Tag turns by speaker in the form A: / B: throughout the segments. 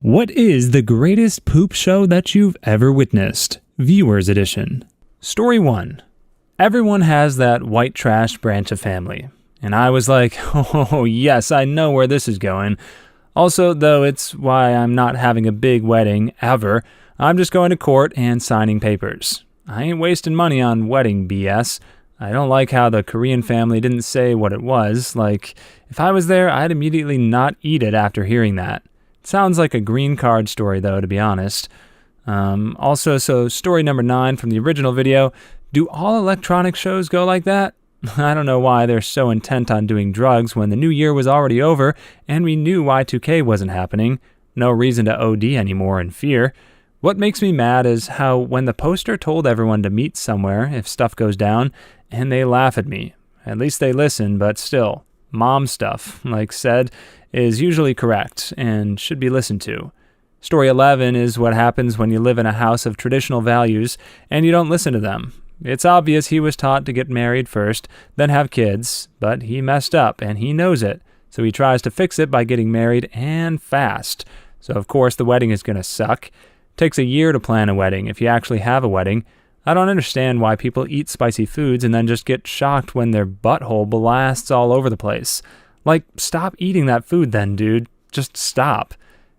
A: What is the greatest poop show that you've ever witnessed? Viewers Edition. Story 1. Everyone has that white trash branch of family. And I was like, oh yes, I know where this is going. Also, though, it's why I'm not having a big wedding, ever. I'm just going to court and signing papers. I ain't wasting money on wedding BS. I don't like how the Korean family didn't say what it was. Like, if I was there, I'd immediately not eat it after hearing that. Sounds like a green card story, though, to be honest. So story number 9 from the original video. Do all electronic shows go like that? I don't know why they're so intent on doing drugs when the new year was already over and we knew Y2K wasn't happening. No reason to OD anymore in fear. What makes me mad is how when the poster told everyone to meet somewhere if stuff goes down, and they laugh at me. At least they listen, but still. Mom stuff, like said, is usually correct and should be listened to. Story 11 is what happens when you live in a house of traditional values and you don't listen to them. It's obvious he was taught to get married first, then have kids, but he messed up and he knows it, so he tries to fix it by getting married and fast. So of course the wedding is going to suck. Takes a year to plan a wedding if you actually have a wedding. I don't understand why people eat spicy foods and then just get shocked when their butthole blasts all over the place. Like, stop eating that food then, dude. Just stop.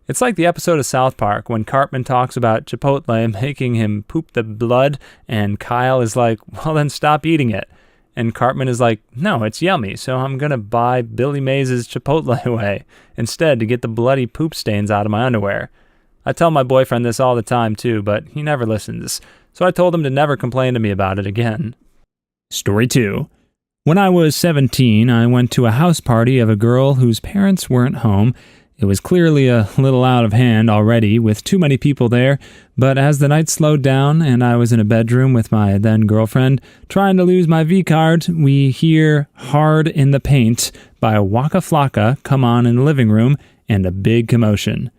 A: It's like the episode of South Park when Cartman talks about Chipotle making him poop the blood, and Kyle is like, well then stop eating it. And Cartman is like, no, it's yummy, so I'm gonna buy Billy Mays' Chipotle away instead to get the bloody poop stains out of my underwear. I tell my boyfriend this all the time too, but he never listens. So I told him to never complain to me about it again. Story 2. When I was 17, I went to a house party of a girl whose parents weren't home. It was clearly a little out of hand already, with too many people there, but as the night slowed down and I was in a bedroom with my then-girlfriend, trying to lose my V-card, we hear Hard in the Paint by Waka Flocka come on in the living room, and a big commotion.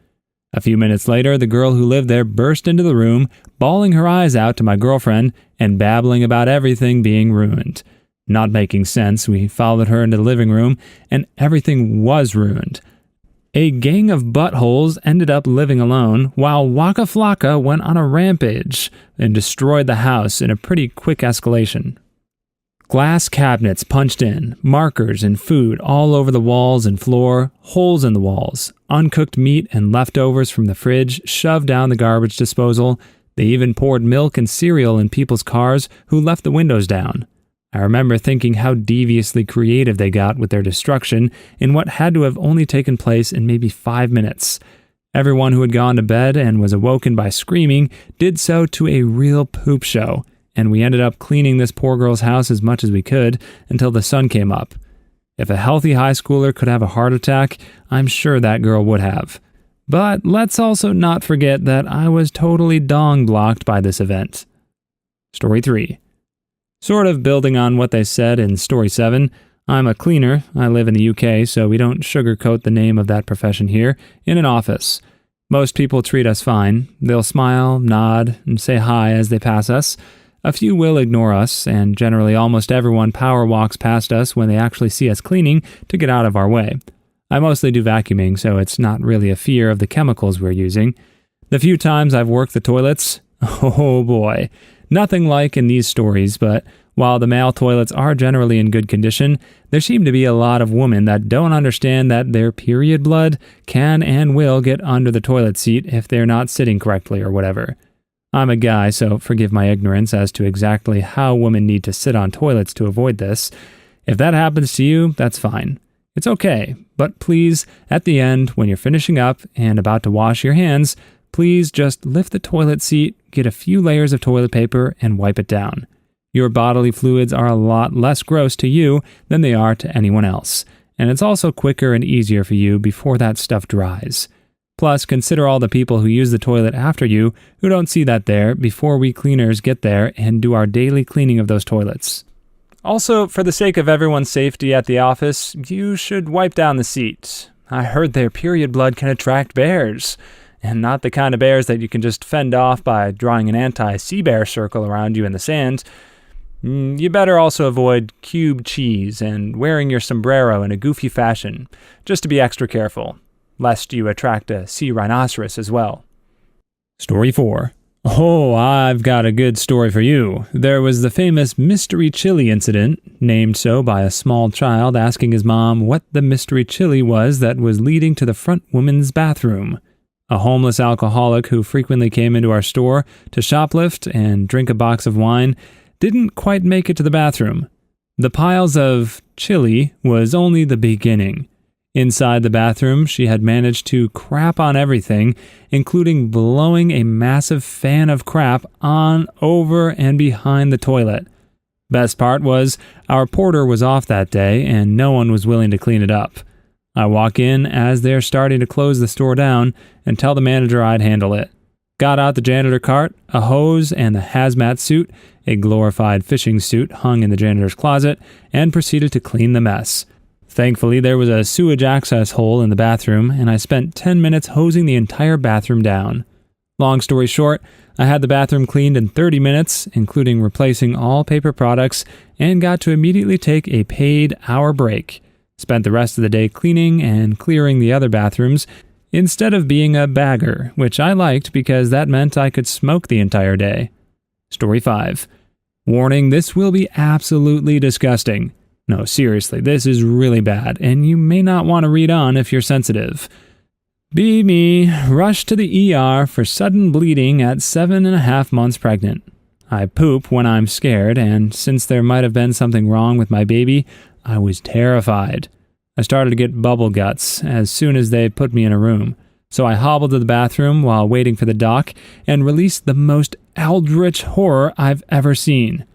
A: A few minutes later, the girl who lived there burst into the room, bawling her eyes out to my girlfriend and babbling about everything being ruined. Not making sense, we followed her into the living room, and everything was ruined. A gang of buttholes ended up living alone, while Waka Flocka went on a rampage and destroyed the house in a pretty quick escalation. Glass cabinets punched in, markers and food all over the walls and floor, holes in the walls, uncooked meat and leftovers from the fridge shoved down the garbage disposal. They even poured milk and cereal in people's cars who left the windows down. I remember thinking how deviously creative they got with their destruction in what had to have only taken place in maybe 5 minutes. Everyone who had gone to bed and was awoken by screaming did so to a real poop show, and we ended up cleaning this poor girl's house as much as we could until the sun came up. If a healthy high schooler could have a heart attack, I'm sure that girl would have. But let's also not forget that I was totally dong-blocked by this event. Story 3. Sort of building on what they said in Story 7, I'm a cleaner. I live in the UK, so we don't sugarcoat the name of that profession here, in an office. Most people treat us fine. They'll smile, nod, and say hi as they pass us. A few will ignore us, and generally almost everyone power walks past us when they actually see us cleaning to get out of our way. I mostly do vacuuming, so it's not really a fear of the chemicals we're using. The few times I've worked the toilets, oh boy. Nothing like in these stories, but while the male toilets are generally in good condition, there seem to be a lot of women that don't understand that their period blood can and will get under the toilet seat if they're not sitting correctly or whatever. I'm a guy, so forgive my ignorance as to exactly how women need to sit on toilets to avoid this. If that happens to you, that's fine. It's okay, but please, at the end, when you're finishing up and about to wash your hands, please just lift the toilet seat, get a few layers of toilet paper, and wipe it down. Your bodily fluids are a lot less gross to you than they are to anyone else, and it's also quicker and easier for you before that stuff dries. Plus, consider all the people who use the toilet after you who don't see that there before we cleaners get there and do our daily cleaning of those toilets. Also, for the sake of everyone's safety at the office, you should wipe down the seat. I heard their period blood can attract bears. And not the kind of bears that you can just fend off by drawing an anti-sea bear circle around you in the sand. You better also avoid cube cheese and wearing your sombrero in a goofy fashion, just to be extra careful. lest you attract a sea rhinoceros as well. Story 4. Oh, I've got a good story for you. There was the famous mystery chili incident, named so by a small child asking his mom what the mystery chili was that was leading to the front woman's bathroom. A homeless alcoholic who frequently came into our store to shoplift and drink a box of wine didn't quite make it to the bathroom. The piles of chili was only the beginning. Inside the bathroom, she had managed to crap on everything, including blowing a massive fan of crap on, over, and behind the toilet. Best part was, our porter was off that day, and no one was willing to clean it up. I walk in as they're starting to close the store down and tell the manager I'd handle it. Got out the janitor cart, a hose, and the hazmat suit, a glorified fishing suit hung in the janitor's closet, and proceeded to clean the mess. Thankfully, there was a sewage access hole in the bathroom, and I spent 10 minutes hosing the entire bathroom down. Long story short, I had the bathroom cleaned in 30 minutes, including replacing all paper products, and got to immediately take a paid hour break. Spent the rest of the day cleaning and clearing the other bathrooms, instead of being a bagger, which I liked because that meant I could smoke the entire day. Story 5. Warning, this will be absolutely disgusting. No, seriously, this is really bad, and you may not want to read on if you're sensitive. Be me, rushed to the ER for sudden bleeding at 7.5 months pregnant. I poop when I'm scared, and since there might have been something wrong with my baby, I was terrified. I started to get bubble guts as soon as they put me in a room, so I hobbled to the bathroom while waiting for the doc and released the most eldritch horror I've ever seen.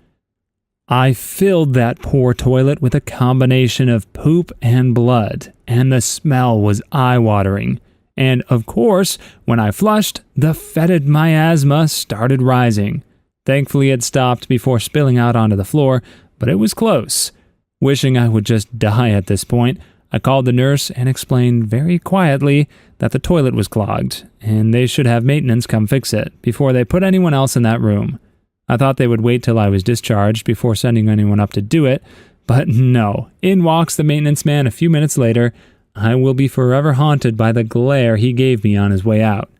A: I filled that poor toilet with a combination of poop and blood, and the smell was eye-watering. And, of course, when I flushed, the fetid miasma started rising. Thankfully, it stopped before spilling out onto the floor, but it was close. Wishing I would just die at this point, I called the nurse and explained very quietly that the toilet was clogged, and they should have maintenance come fix it before they put anyone else in that room. I thought they would wait till I was discharged before sending anyone up to do it, but no. In walks the maintenance man a few minutes later. I will be forever haunted by the glare he gave me on his way out.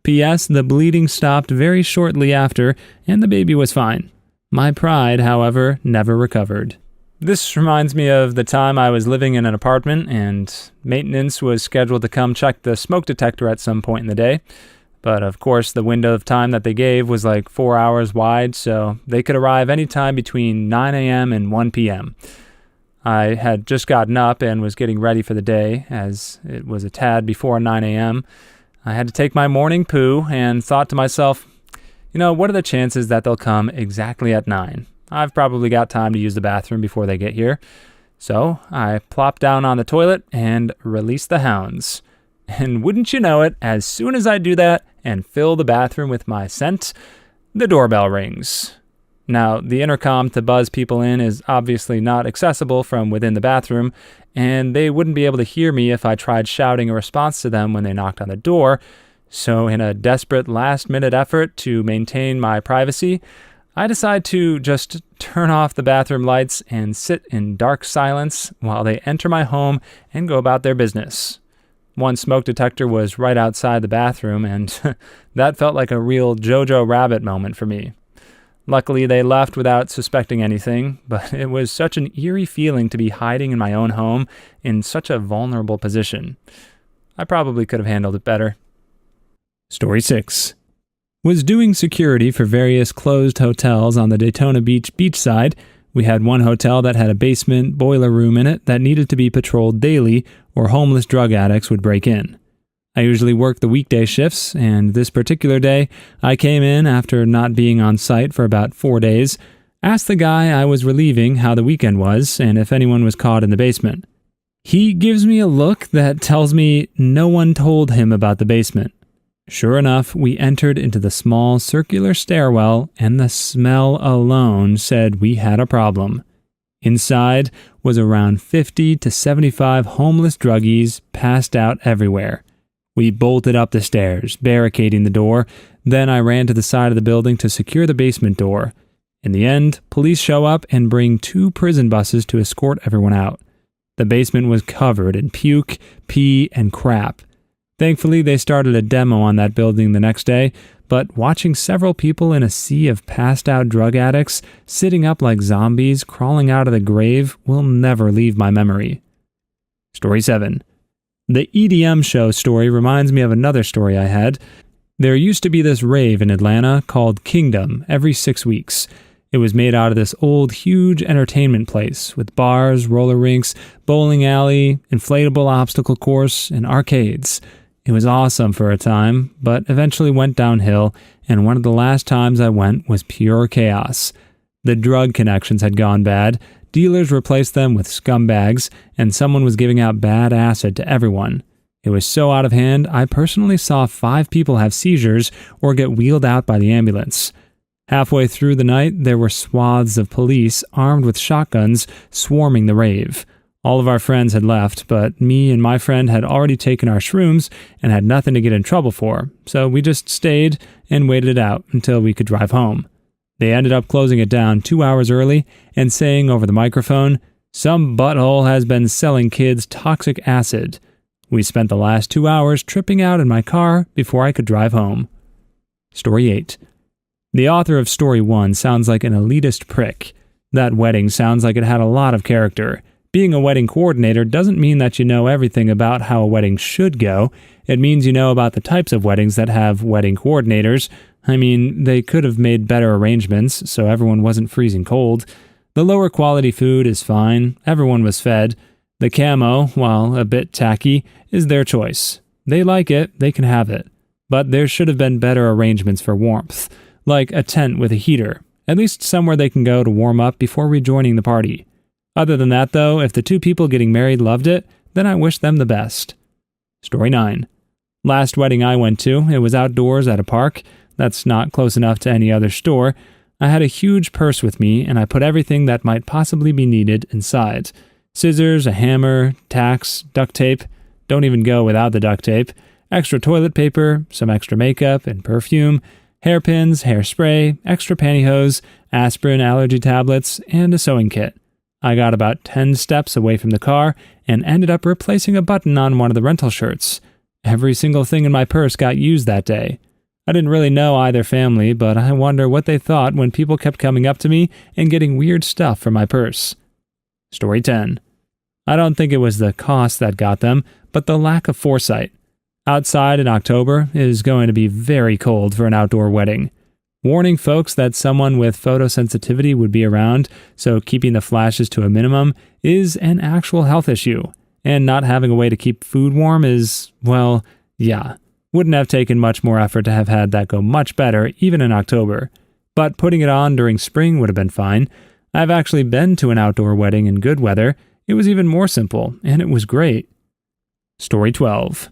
A: P.S. The bleeding stopped very shortly after, and the baby was fine. My pride, however, never recovered. This reminds me of the time I was living in an apartment, and maintenance was scheduled to come check the smoke detector at some point in the day. But of course, the window of time that they gave was like 4 hours wide, so they could arrive anytime between 9 a.m. and 1 p.m. I had just gotten up and was getting ready for the day, as it was a tad before 9 a.m. I had to take my morning poo and thought to myself, what are the chances that they'll come exactly at 9? I've probably got time to use the bathroom before they get here. So I plopped down on the toilet and released the hounds. And wouldn't you know it, as soon as I do that and fill the bathroom with my scent, the doorbell rings. Now, the intercom to buzz people in is obviously not accessible from within the bathroom, and they wouldn't be able to hear me if I tried shouting a response to them when they knocked on the door. So in a desperate last-minute effort to maintain my privacy, I decide to just turn off the bathroom lights and sit in dark silence while they enter my home and go about their business. One smoke detector was right outside the bathroom, and that felt like a real Jojo Rabbit moment for me. Luckily, they left without suspecting anything, but it was such an eerie feeling to be hiding in my own home in such a vulnerable position. I probably could have handled it better. Story 6. Was doing security for various closed hotels on the Daytona Beach beachside. We had one hotel that had a basement boiler room in it that needed to be patrolled daily, or homeless drug addicts would break in. I usually work the weekday shifts, and this particular day, I came in after not being on site for about 4 days, asked the guy I was relieving how the weekend was, and if anyone was caught in the basement. He gives me a look that tells me no one told him about the basement. Sure enough, we entered into the small circular stairwell, and the smell alone said we had a problem. Inside was around 50 to 75 homeless druggies passed out everywhere. We bolted up the stairs, barricading the door. Then I ran to the side of the building to secure the basement door. In the end, police show up and bring 2 prison buses to escort everyone out. The basement was covered in puke, pee, and crap. Thankfully, they started a demo on that building the next day, but watching several people in a sea of passed-out drug addicts sitting up like zombies crawling out of the grave will never leave my memory. Story 7. The EDM show story reminds me of another story I had. There used to be this rave in Atlanta called Kingdom every 6 weeks. It was made out of this old, huge entertainment place with bars, roller rinks, bowling alley, inflatable obstacle course, and arcades. It was awesome for a time, but eventually went downhill, and one of the last times I went was pure chaos. The drug connections had gone bad, dealers replaced them with scumbags, and someone was giving out bad acid to everyone. It was so out of hand, I personally saw 5 people have seizures or get wheeled out by the ambulance. Halfway through the night, there were swaths of police armed with shotguns swarming the rave. All of our friends had left, but me and my friend had already taken our shrooms and had nothing to get in trouble for, so we just stayed and waited it out until we could drive home. They ended up closing it down 2 hours early and saying over the microphone, "Some butthole has been selling kids toxic acid." We spent the last 2 hours tripping out in my car before I could drive home. Story 8. The author of Story 1 sounds like an elitist prick. That wedding sounds like it had a lot of character. Being a wedding coordinator doesn't mean that you know everything about how a wedding should go. It means you know about the types of weddings that have wedding coordinators. I mean, they could have made better arrangements so everyone wasn't freezing cold. The lower quality food is fine. Everyone was fed. The camo, while a bit tacky, is their choice. They like it, they can have it. But there should have been better arrangements for warmth, like a tent with a heater, at least somewhere they can go to warm up before rejoining the party. Other than that, though, if the 2 people getting married loved it, then I wish them the best. Story 9. Last wedding I went to, it was outdoors at a park. That's not close enough to any other store. I had a huge purse with me, and I put everything that might possibly be needed inside. Scissors, a hammer, tacks, duct tape. Don't even go without the duct tape. Extra toilet paper, some extra makeup and perfume, hairpins, hairspray, extra pantyhose, aspirin allergy tablets, and a sewing kit. I got about 10 steps away from the car and ended up replacing a button on one of the rental shirts. Every single thing in my purse got used that day. I didn't really know either family, but I wonder what they thought when people kept coming up to me and getting weird stuff from my purse. Story 10. I don't think it was the cost that got them, but the lack of foresight. Outside in October is going to be very cold for an outdoor wedding. Warning folks that someone with photosensitivity would be around, so keeping the flashes to a minimum is an actual health issue. And not having a way to keep food warm is, well, yeah. Wouldn't have taken much more effort to have had that go much better, even in October. But putting it on during spring would have been fine. I've actually been to an outdoor wedding in good weather. It was even more simple, and it was great. Story 12.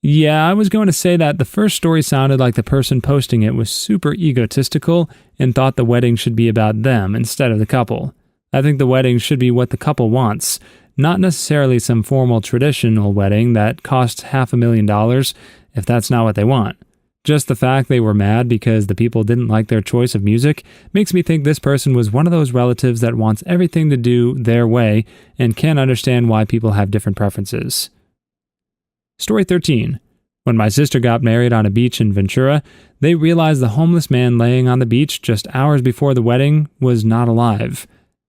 A: Yeah, I was going to say that the first story sounded like the person posting it was super egotistical and thought the wedding should be about them instead of the couple. I think the wedding should be what the couple wants, not necessarily some formal traditional wedding that costs $500,000 if that's not what they want. Just the fact they were mad because the people didn't like their choice of music makes me think this person was one of those relatives that wants everything to do their way and can't understand why people have different preferences. Story 13. When my sister got married on a beach in Ventura, they realized the homeless man laying on the beach just hours before the wedding was not alive.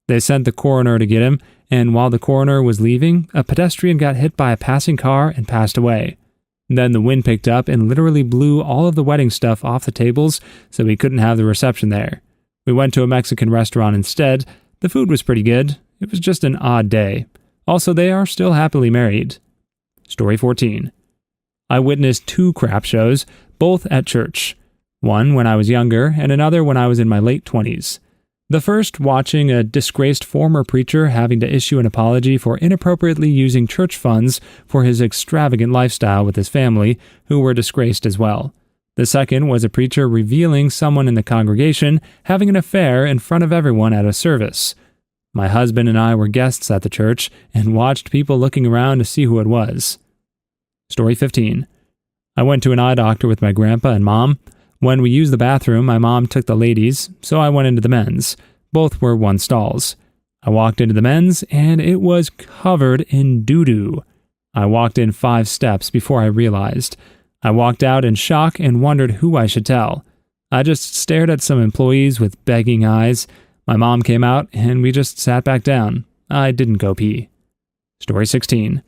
A: They sent the coroner to get him, and while the coroner was leaving, a pedestrian got hit by a passing car and passed away. Then the wind picked up and literally blew all of the wedding stuff off the tables, so we couldn't have the reception there. We went to a Mexican restaurant instead. The food was pretty good. It was just an odd day. Also, they are still happily married. Story 14. I witnessed 2 crap shows, both at church. One when I was younger, and another when I was in my late 20s. The first watching a disgraced former preacher having to issue an apology for inappropriately using church funds for his extravagant lifestyle with his family, who were disgraced as well. The second was a preacher revealing someone in the congregation having an affair in front of everyone at a service. My husband and I were guests at the church and watched people looking around to see who it was. Story 15. I went to an eye doctor with my grandpa and mom. When we used the bathroom, my mom took the ladies, so I went into the men's. Both were 1 stalls. I walked into the men's, and it was covered in doo-doo. I walked in 5 steps before I realized. I walked out in shock and wondered who I should tell. I just stared at some employees with begging eyes. My mom came out, and we just sat back down. I didn't go pee. Story 16.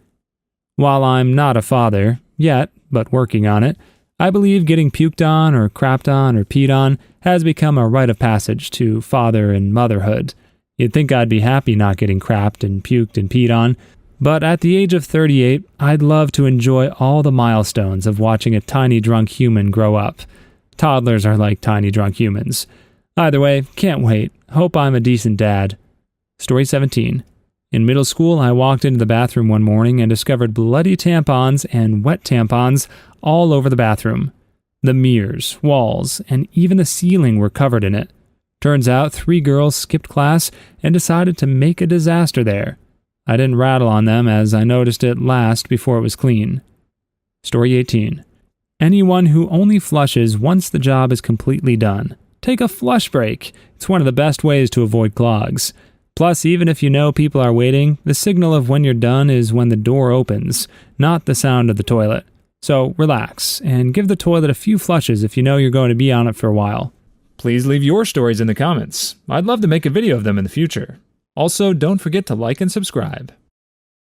A: While I'm not a father, yet, but working on it, I believe getting puked on or crapped on or peed on has become a rite of passage to father and motherhood. You'd think I'd be happy not getting crapped and puked and peed on, but at the age of 38, I'd love to enjoy all the milestones of watching a tiny drunk human grow up. Toddlers are like tiny drunk humans. Either way, can't wait. Hope I'm a decent dad. Story 17. In middle school, I walked into the bathroom one morning and discovered bloody tampons and wet tampons all over the bathroom. The mirrors, walls, and even the ceiling were covered in it. Turns out 3 girls skipped class and decided to make a disaster there. I didn't rattle on them as I noticed it last before it was clean. Story 18. Anyone who only flushes once the job is completely done. Take a flush break. It's one of the best ways to avoid clogs. Plus, even if you know people are waiting, the signal of when you're done is when the door opens, not the sound of the toilet. So relax, and give the toilet a few flushes if you know you're going to be on it for a while. Please leave your stories in the comments. I'd love to make a video of them in the future. Also, don't forget to like and subscribe.